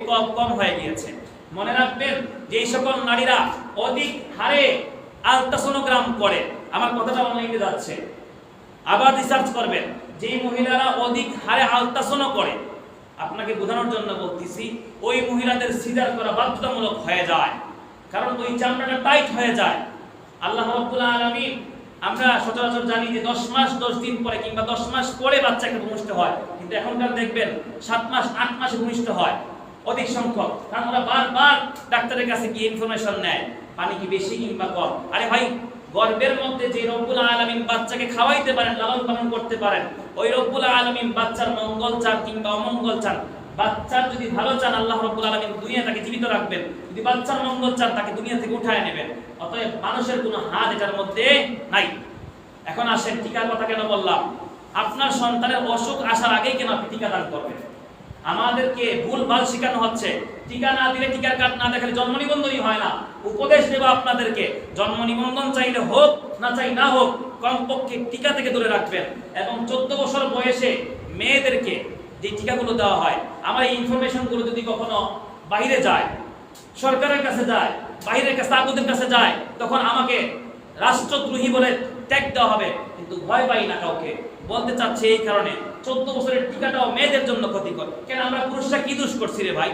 কম কম হয়ে গিয়েছে। মনে রাখবেন যে এই সকল নারীরা অধিক হারে আলট্রাসোনোগ্রাম করে, আমার কথাটা অনলাইনে যাচ্ছে, আবার রিসার্চ করবেন, যে মহিলারা অধিক হারে আলট্রাসোনো করে, আপনাকে বোঝানোর জন্য বলতেছি, ওই মহিলাদের সিজার করা বাধ্যতামূলক হয়ে যায়, কারণ ওই চামড়াটা টাইট হয়ে যায়। আল্লাহ রাব্বুল আলামিন, আমরা সচরাচর জানি যে 10 মাস 10 দিন পরে কিংবা 10 মাস পরে বাচ্চাকে ভূমিষ্ঠ হয়, কিন্তু এখনকার দেখবেন 7 মাস 8 মাসে ভূমিষ্ঠ হয় অধিক সংখ্যক। কারণ ওরা বারবার ডাক্তারের কাছে গিয়ে ইনফরমেশন নেয়, পানি কি বেশি কিংবা কম। আরে ভাই, গর্ভের মধ্যে যে রব্বুল আলামিন বাচ্চাকে খাওয়াইতে পারেন, লালন পালন করতে পারেন, ওই রব্বুল আলামিন বাচ্চার মঙ্গল চান কিংবা অমঙ্গল চান। বাচ্চার যদি ভালো চান, আল্লাহ রাব্বুল আলামিন দুনিয়া তাকে জীবিত রাখবেন, যদি বাচ্চার মঙ্গল চান তাকে দুনিয়া থেকে উঠায় নেবেন। অতএব মানুষের কোনো হাত এটার মধ্যে নাই। এখন আসেন, টিকার কথা কেন বললাম? আপনার সন্তানের অসুখ আসার আগেই কেন আপনি টিকা দান করবেন? আমাদেরকে ভুলভাল শেখানো হচ্ছে, টিকা না দিলে, টিকার কার্ড না দেখালে জন্ম নিবন্ধনই হয় না। উপদেশ দেব আপনাদেরকে, জন্ম নিবন্ধন চাইলে হোক, না চাই না হোক, কমপক্ষে টিকা থেকে দূরে রাখবেন। এবং 14 বছর বয়সে মেয়েদেরকে যে টিকাগুলো দেওয়া হয়, আমার এই ইনফরমেশনগুলো যদি কখনো বাইরে যায়, সরকারের কাছে যায়, বাইরের কাছে, আগুদের কাছে যায়, তখন আমাকে রাষ্ট্রদ্রোহী বলে ট্যাগ দেওয়া হবে। কিন্তু ভয় পাই না কাউকে, বলতে চাচ্ছে এই কারণে 14 বছরের টিকাটাও মেয়েদের জন্য ক্ষতিকর। কেন, আমরা পুরুষরা কি দোষ করছি রে ভাই?